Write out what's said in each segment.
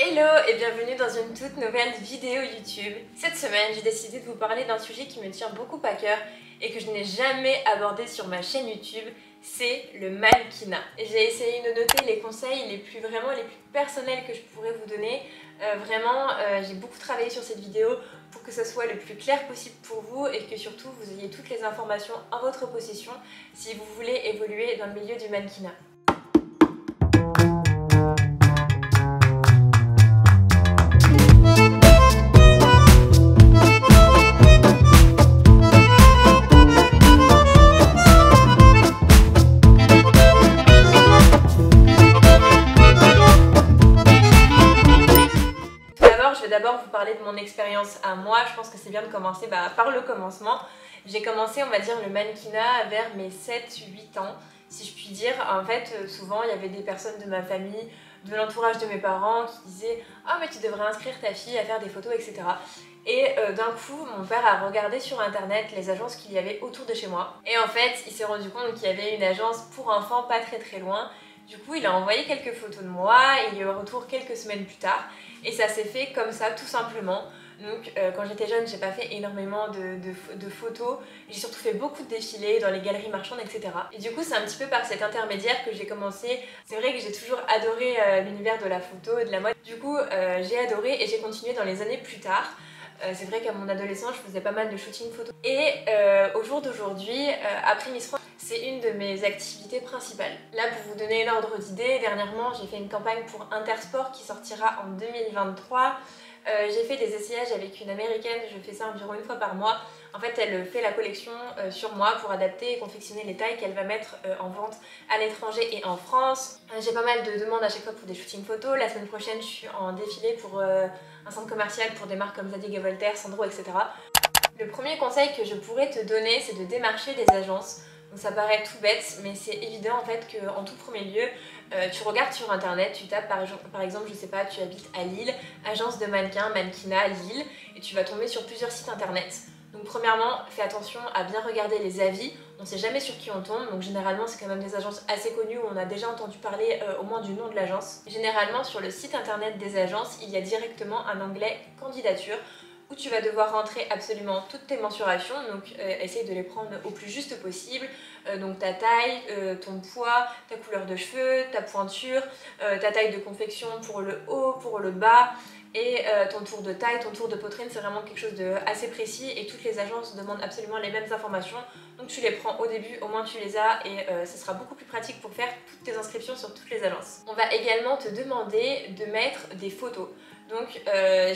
Hello et bienvenue dans une toute nouvelle vidéo YouTube. Cette semaine, j'ai décidé de vous parler d'un sujet qui me tient beaucoup à cœur et que je n'ai jamais abordé sur ma chaîne YouTube, c'est le mannequinat. J'ai essayé de noter les conseils les plus personnels que je pourrais vous donner. J'ai beaucoup travaillé sur cette vidéo pour que ce soit le plus clair possible pour vous et que surtout vous ayez toutes les informations en votre possession si vous voulez évoluer dans le milieu du mannequinat. Je vais d'abord vous parler de mon expérience à moi. Je pense que c'est bien de commencer par le commencement. J'ai commencé, on va dire, le mannequinat vers mes 7-8 ans, si je puis dire. En fait, souvent, il y avait des personnes de ma famille, de l'entourage de mes parents qui disaient « Ah, mais tu devrais inscrire ta fille à faire des photos, etc. » Et d'un coup, mon père a regardé sur internet les agences qu'il y avait autour de chez moi. Et en fait, il s'est rendu compte qu'il y avait une agence pour enfants pas très loin. Du coup, il a envoyé quelques photos de moi et il y a eu un retour quelques semaines plus tard. Et ça s'est fait comme ça, tout simplement. Donc quand j'étais jeune, j'ai pas fait énormément de photos. J'ai surtout fait beaucoup de défilés dans les galeries marchandes, etc. Et du coup, c'est un petit peu par cet intermédiaire que j'ai commencé. C'est vrai que j'ai toujours adoré l'univers de la photo et de la mode. Du coup, j'ai adoré et j'ai continué dans les années plus tard. C'est vrai qu'à mon adolescence, je faisais pas mal de shooting photo. Et au jour d'aujourd'hui, après Miss France, c'est une de mes activités principales. Là, pour vous donner un ordre d'idée, dernièrement, j'ai fait une campagne pour Intersport qui sortira en 2023. J'ai fait des essayages avec une américaine, je fais ça environ une fois par mois. En fait, elle fait la collection sur moi pour adapter et confectionner les tailles qu'elle va mettre en vente à l'étranger et en France. J'ai pas mal de demandes à chaque fois pour des shootings photos. La semaine prochaine, je suis en défilé pour un centre commercial pour des marques comme Zadig & Voltaire, Sandro, etc. Le premier conseil que je pourrais te donner, c'est de démarcher des agences. Donc ça paraît tout bête, mais c'est évident en fait qu'en tout premier lieu, tu regardes sur internet, tu tapes par exemple, je sais pas, tu habites à Lille, agence de mannequins, mannequinat, Lille, et tu vas tomber sur plusieurs sites internet. Donc premièrement, fais attention à bien regarder les avis, on ne sait jamais sur qui on tombe, donc généralement c'est quand même des agences assez connues où on a déjà entendu parler au moins du nom de l'agence. Généralement sur le site internet des agences, il y a directement un onglet candidature, où tu vas devoir rentrer absolument toutes tes mensurations, donc essaye de les prendre au plus juste possible, donc ta taille, ton poids, ta couleur de cheveux, ta pointure, ta taille de confection pour le haut, pour le bas, et ton tour de taille, ton tour de poitrine, c'est vraiment quelque chose d'assez précis et toutes les agences demandent absolument les mêmes informations, donc tu les prends au début, au moins tu les as et ce sera beaucoup plus pratique pour faire toutes tes inscriptions sur toutes les agences. On va également te demander de mettre des photos. Donc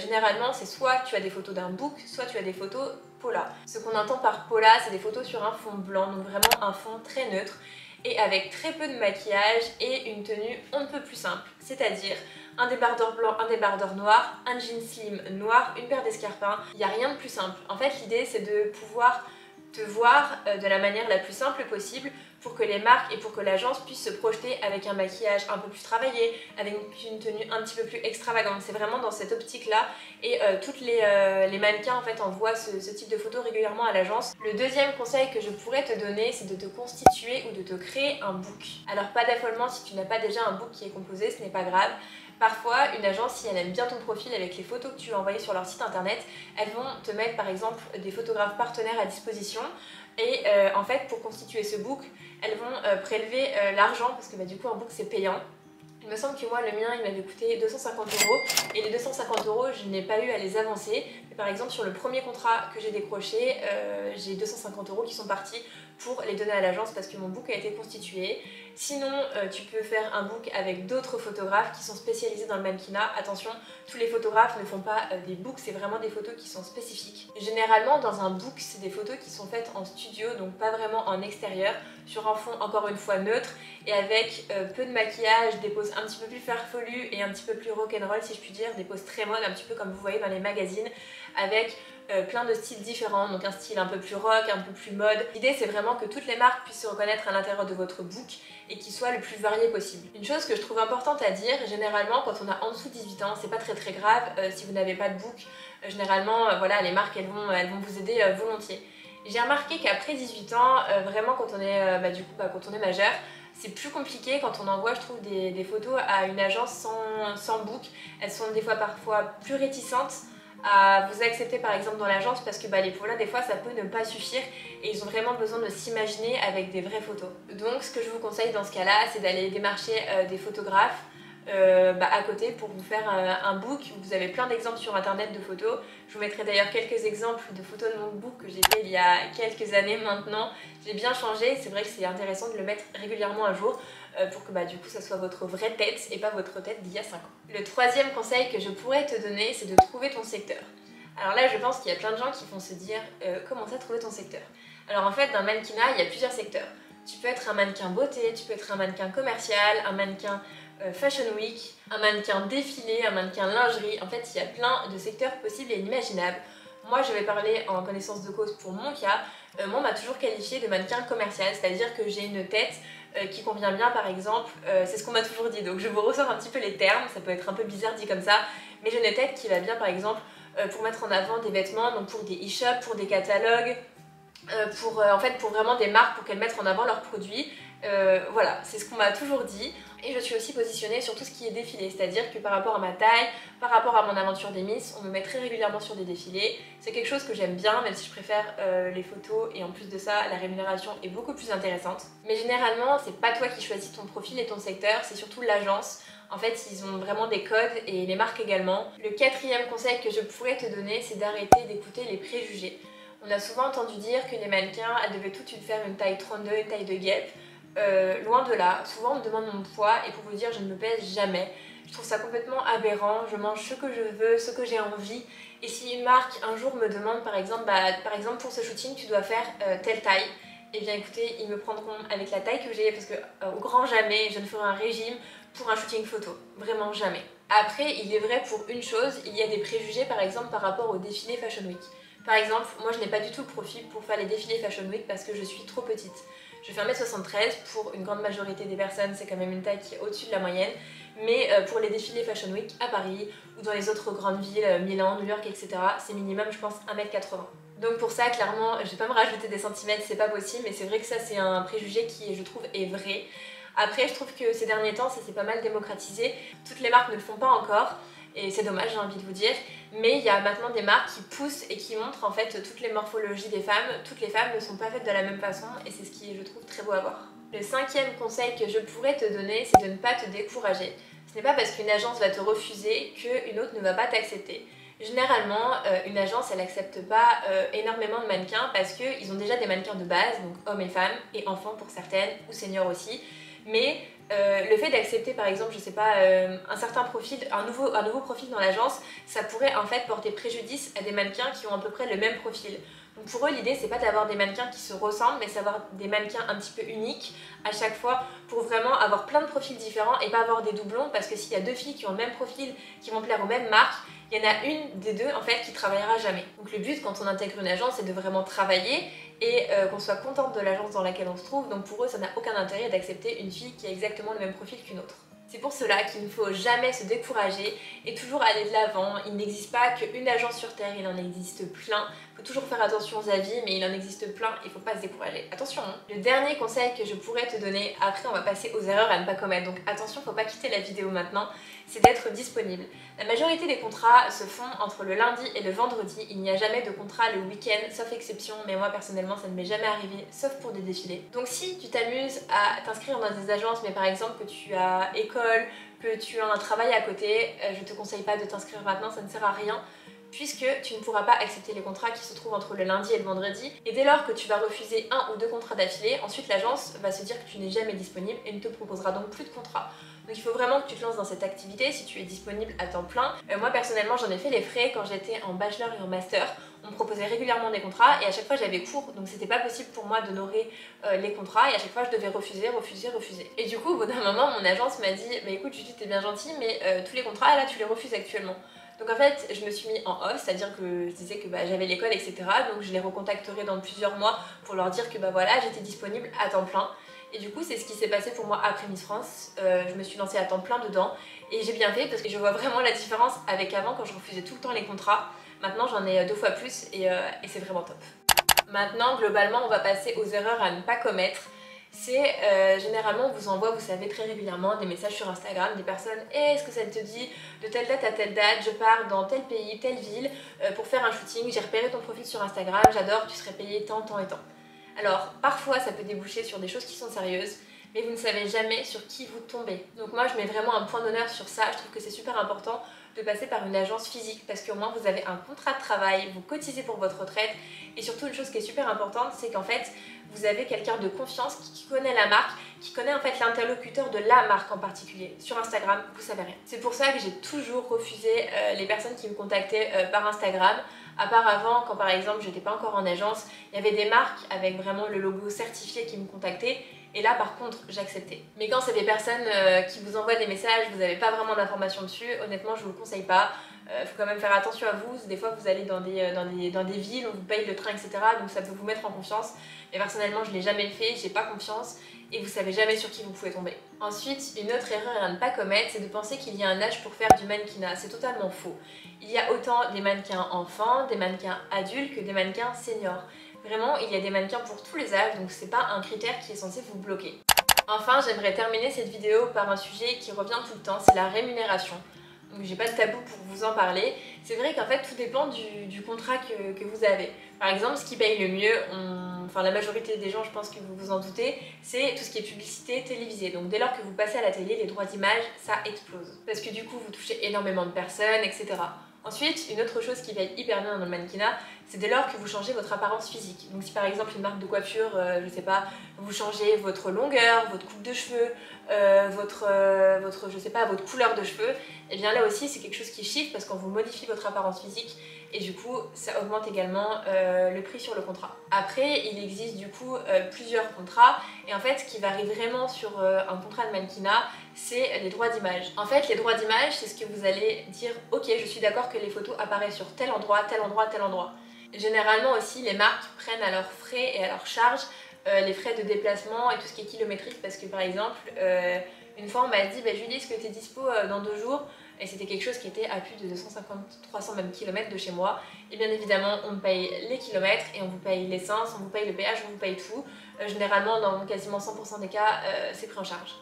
généralement c'est soit tu as des photos d'un book, soit tu as des photos Paula. Ce qu'on entend par Paula, c'est des photos sur un fond blanc, donc vraiment un fond très neutre et avec très peu de maquillage et une tenue on ne peut plus simple, c'est-à-dire un débardeur blanc, un débardeur noir, un jean slim noir, une paire d'escarpins, il n'y a rien de plus simple. En fait l'idée c'est de pouvoir te voir de la manière la plus simple possible pour que les marques et pour que l'agence puisse se projeter avec un maquillage un peu plus travaillé, avec une tenue un petit peu plus extravagante. C'est vraiment dans cette optique-là et toutes les mannequins en fait envoient ce type de photos régulièrement à l'agence. Le deuxième conseil que je pourrais te donner, c'est de te constituer ou de te créer un book. Alors pas d'affolement si tu n'as pas déjà un book qui est composé, ce n'est pas grave. Parfois, une agence, si elle aime bien ton profil avec les photos que tu as envoyées sur leur site internet, elles vont te mettre par exemple des photographes partenaires à disposition et en fait pour constituer ce book, elles vont prélever l'argent parce que du coup un book c'est payant. Il me semble que moi, le mien, il m'avait coûté 250 € et les 250 €, je n'ai pas eu à les avancer. Mais par exemple, sur le premier contrat que j'ai décroché, j'ai 250 € qui sont partis pour les donner à l'agence parce que mon book a été constitué. Sinon, tu peux faire un book avec d'autres photographes qui sont spécialisés dans le mannequinat. Attention, tous les photographes ne font pas des books, c'est vraiment des photos qui sont spécifiques. Généralement, dans un book, c'est des photos qui sont faites en studio, donc pas vraiment en extérieur, sur un fond encore une fois neutre et avec peu de maquillage, des poses un petit peu plus farfelues et un petit peu plus rock'n'roll si je puis dire, des poses très mode, un petit peu comme vous voyez dans les magazines, avec plein de styles différents, donc un style un peu plus rock, un peu plus mode. L'idée c'est vraiment que toutes les marques puissent se reconnaître à l'intérieur de votre book et qu'il soit le plus varié possible. Une chose que je trouve importante à dire, généralement quand on a en dessous de 18 ans, c'est pas très grave si vous n'avez pas de book, généralement voilà, les marques elles vont vous aider volontiers. J'ai remarqué qu'après 18 ans, vraiment quand on est, quand on est majeur, C'est plus compliqué quand on envoie, je trouve, des photos à une agence sans book. Elles sont des fois parfois plus réticentes à vous accepter par exemple dans l'agence parce que les photos des fois ça peut ne pas suffire et ils ont vraiment besoin de s'imaginer avec des vraies photos. Donc ce que je vous conseille dans ce cas-là, c'est d'aller démarcher des photographes à côté pour vous faire un book. Vous avez plein d'exemples sur internet de photos. Je vous mettrai d'ailleurs quelques exemples de photos de mon book que j'ai fait il y a quelques années maintenant. J'ai bien changé, c'est vrai que c'est intéressant de le mettre régulièrement à jour pour que du coup ça soit votre vraie tête et pas votre tête d'il y a 5 ans. Le troisième conseil que je pourrais te donner, c'est de trouver ton secteur. Alors là je pense qu'il y a plein de gens qui vont se dire comment ça trouver ton secteur. Alors en fait dans le mannequinat il y a plusieurs secteurs. Tu peux être un mannequin beauté, tu peux être un mannequin commercial, un mannequin Fashion Week, un mannequin défilé, un mannequin lingerie. En fait il y a plein de secteurs possibles et inimaginables. Moi je vais parler en connaissance de cause pour mon cas. Moi on m'a toujours qualifiée de mannequin commercial, c'est-à-dire que j'ai une tête qui convient bien par exemple, c'est ce qu'on m'a toujours dit, donc je vous ressors un petit peu les termes, ça peut être un peu bizarre dit comme ça, mais j'ai une tête qui va bien par exemple pour mettre en avant des vêtements, donc pour des e-shops, pour des catalogues, en fait pour vraiment des marques pour qu'elles mettent en avant leurs produits. Voilà, c'est ce qu'on m'a toujours dit. Et je suis aussi positionnée sur tout ce qui est défilé, c'est-à-dire que par rapport à ma taille, par rapport à mon aventure des Miss, on me met très régulièrement sur des défilés. C'est quelque chose que j'aime bien, même si je préfère les photos et en plus de ça, la rémunération est beaucoup plus intéressante. Mais généralement, c'est pas toi qui choisis ton profil et ton secteur, c'est surtout l'agence. En fait, ils ont vraiment des codes et les marques également. Le quatrième conseil que je pourrais te donner, c'est d'arrêter d'écouter les préjugés. On a souvent entendu dire que les mannequins, elles devaient toutes faire une taille 32, une taille de guêpe. Loin de là, souvent on me demande mon poids et pour vous dire je ne me pèse jamais. Je trouve ça complètement aberrant, je mange ce que je veux, ce que j'ai envie. Et si une marque un jour me demande par exemple pour ce shooting tu dois faire telle taille, et bien écoutez, ils me prendront avec la taille que j'ai parce que au grand jamais je ne ferai un régime pour un shooting photo, vraiment jamais. Après il est vrai pour une chose, il y a des préjugés par exemple par rapport au défilé Fashion Week. Par exemple, moi je n'ai pas du tout le profil pour faire les défilés Fashion Week parce que je suis trop petite. Je fais 1m73, pour une grande majorité des personnes c'est quand même une taille qui est au-dessus de la moyenne, mais pour les défilés Fashion Week à Paris ou dans les autres grandes villes, Milan, New York, etc., c'est minimum je pense 1m80. Donc pour ça clairement je vais pas me rajouter des centimètres, c'est pas possible, mais c'est vrai que ça c'est un préjugé qui je trouve est vrai. Après je trouve que ces derniers temps ça s'est pas mal démocratisé, toutes les marques ne le font pas encore. Et c'est dommage, j'ai envie de vous dire, mais il y a maintenant des marques qui poussent et qui montrent en fait toutes les morphologies des femmes. Toutes les femmes ne sont pas faites de la même façon et c'est ce qui je trouve très beau à voir. Le cinquième conseil que je pourrais te donner, c'est de ne pas te décourager. Ce n'est pas parce qu'une agence va te refuser qu'une autre ne va pas t'accepter. Généralement, une agence elle n'accepte pas énormément de mannequins parce qu'ils ont déjà des mannequins de base, donc hommes et femmes, et enfants pour certaines, ou seniors aussi. Mais le fait d'accepter par exemple, je sais pas, un certain profil, un nouveau profil dans l'agence, ça pourrait en fait porter préjudice à des mannequins qui ont à peu près le même profil. Donc pour eux l'idée c'est pas d'avoir des mannequins qui se ressemblent, mais c'est d'avoir des mannequins un petit peu uniques à chaque fois pour vraiment avoir plein de profils différents et pas avoir des doublons, parce que s'il y a deux filles qui ont le même profil, qui vont plaire aux mêmes marques, il y en a une des deux en fait qui travaillera jamais. Donc le but quand on intègre une agence c'est de vraiment travailler et qu'on soit contente de l'agence dans laquelle on se trouve, donc pour eux ça n'a aucun intérêt d'accepter une fille qui a exactement le même profil qu'une autre. C'est pour cela qu'il ne faut jamais se décourager et toujours aller de l'avant. Il n'existe pas qu'une agence sur Terre, il en existe plein. Il faut toujours faire attention aux avis, mais il en existe plein, il ne faut pas se décourager. Attention hein. Le dernier conseil que je pourrais te donner, après on va passer aux erreurs à ne pas commettre, donc attention, il ne faut pas quitter la vidéo maintenant, c'est d'être disponible. La majorité des contrats se font entre le lundi et le vendredi, il n'y a jamais de contrat le week-end, sauf exception, mais moi personnellement ça ne m'est jamais arrivé, sauf pour des défilés. Donc si tu t'amuses à t'inscrire dans des agences, mais par exemple que tu as école, que tu as un travail à côté, je te conseille pas de t'inscrire maintenant, ça ne sert à rien, puisque tu ne pourras pas accepter les contrats qui se trouvent entre le lundi et le vendredi. Et dès lors que tu vas refuser un ou deux contrats d'affilée, ensuite l'agence va se dire que tu n'es jamais disponible et ne te proposera donc plus de contrats. Donc il faut vraiment que tu te lances dans cette activité si tu es disponible à temps plein. Moi personnellement j'en ai fait les frais quand j'étais en bachelor et en master. On me proposait régulièrement des contrats et à chaque fois j'avais cours, donc c'était pas possible pour moi d'honorer les contrats et à chaque fois je devais refuser. Et du coup au bout d'un moment mon agence m'a dit bah écoute Julie t'es bien gentille mais tous les contrats là tu les refuses actuellement. Donc en fait je me suis mis en off, c'est à dire que je disais que j'avais l'école etc. Donc je les recontacterai dans plusieurs mois pour leur dire que voilà j'étais disponible à temps plein. Et du coup c'est ce qui s'est passé pour moi après Miss France, je me suis lancée à temps plein dedans et j'ai bien fait parce que je vois vraiment la différence avec avant quand je refusais tout le temps les contrats. Maintenant j'en ai 2 fois plus et c'est vraiment top. Maintenant globalement on va passer aux erreurs à ne pas commettre. c'est généralement on vous envoie, vous savez, très régulièrement des messages sur Instagram, des personnes est-ce que ça te dit de telle date à telle date, je pars dans tel pays, telle ville pour faire un shooting, j'ai repéré ton profil sur Instagram, j'adore, tu serais payé tant, tant et tant. Alors parfois ça peut déboucher sur des choses qui sont sérieuses, mais vous ne savez jamais sur qui vous tombez. Donc moi je mets vraiment un point d'honneur sur ça, je trouve que c'est super important de passer par une agence physique parce qu'au moins vous avez un contrat de travail, vous cotisez pour votre retraite et surtout une chose qui est super importante, c'est qu'en fait vous avez quelqu'un de confiance qui connaît la marque, qui connaît en fait l'interlocuteur de la marque en particulier. Sur Instagram, vous savez rien. C'est pour ça que j'ai toujours refusé les personnes qui me contactaient par Instagram. À part avant, quand par exemple j'étais pas encore en agence, il y avait des marques avec vraiment le logo certifié qui me contactaient. Et là par contre j'acceptais. Mais quand c'est des personnes qui vous envoient des messages, vous n'avez pas vraiment d'informations dessus, honnêtement je vous le conseille pas. Faut quand même faire attention à vous, des fois vous allez dans des villes, on vous paye le train, etc. Donc ça peut vous mettre en confiance. Mais personnellement je l'ai jamais fait, j'ai pas confiance et vous savez jamais sur qui vous pouvez tomber. Ensuite, une autre erreur à ne pas commettre, c'est de penser qu'il y a un âge pour faire du mannequinat. C'est totalement faux. Il y a autant des mannequins enfants, des mannequins adultes que des mannequins seniors. Vraiment, il y a des mannequins pour tous les âges, donc c'est pas un critère qui est censé vous bloquer. Enfin, j'aimerais terminer cette vidéo par un sujet qui revient tout le temps, c'est la rémunération. Donc j'ai pas de tabou pour vous en parler. C'est vrai qu'en fait tout dépend du contrat que vous avez. Par exemple, ce qui paye le mieux, enfin la majorité des gens, je pense que vous vous en doutez, c'est tout ce qui est publicité télévisée. Donc dès lors que vous passez à la télé, les droits d'image, ça explose. Parce que du coup, vous touchez énormément de personnes, etc. Ensuite, une autre chose qui paye hyper bien dans le mannequinat, c'est dès lors que vous changez votre apparence physique. Donc si par exemple une marque de coiffure, je sais pas, vous changez votre longueur, votre coupe de cheveux, je sais pas, votre couleur de cheveux, et bien là aussi c'est quelque chose qui chiffre parce qu'on vous modifie votre apparence physique et du coup ça augmente également le prix sur le contrat. Après il existe du coup plusieurs contrats et en fait ce qui varie vraiment sur un contrat de mannequinat, c'est les droits d'image. En fait les droits d'image c'est ce que vous allez dire ok je suis d'accord que les photos apparaissent sur tel endroit, tel endroit, tel endroit. Généralement aussi les marques prennent à leurs frais et à leurs charges les frais de déplacement et tout ce qui est kilométrique parce que par exemple une fois on m'a dit Julie est-ce que tu es dispo dans 2 jours et c'était quelque chose qui était à plus de 250-300 même kilomètres de chez moi et bien évidemment on me paye les kilomètres et on vous paye l'essence, on vous paye le péage, on vous paye tout. Généralement dans quasiment 100% des cas c'est pris en charge.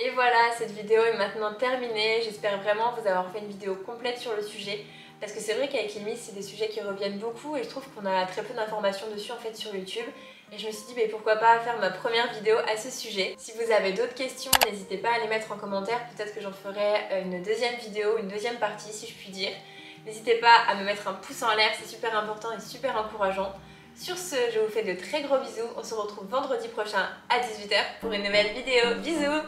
Et voilà, cette vidéo est maintenant terminée, j'espère vraiment vous avoir fait une vidéo complète sur le sujet parce que c'est vrai qu'avec Ilmis c'est des sujets qui reviennent beaucoup et je trouve qu'on a très peu d'informations dessus en fait sur YouTube. Et je me suis dit pourquoi pas faire ma première vidéo à ce sujet. Si vous avez d'autres questions, n'hésitez pas à les mettre en commentaire. Peut-être que j'en ferai une deuxième vidéo, une deuxième partie si je puis dire. N'hésitez pas à me mettre un pouce en l'air, c'est super important et super encourageant. Sur ce, je vous fais de très gros bisous. On se retrouve vendredi prochain à 18 h pour une nouvelle vidéo. Bisous!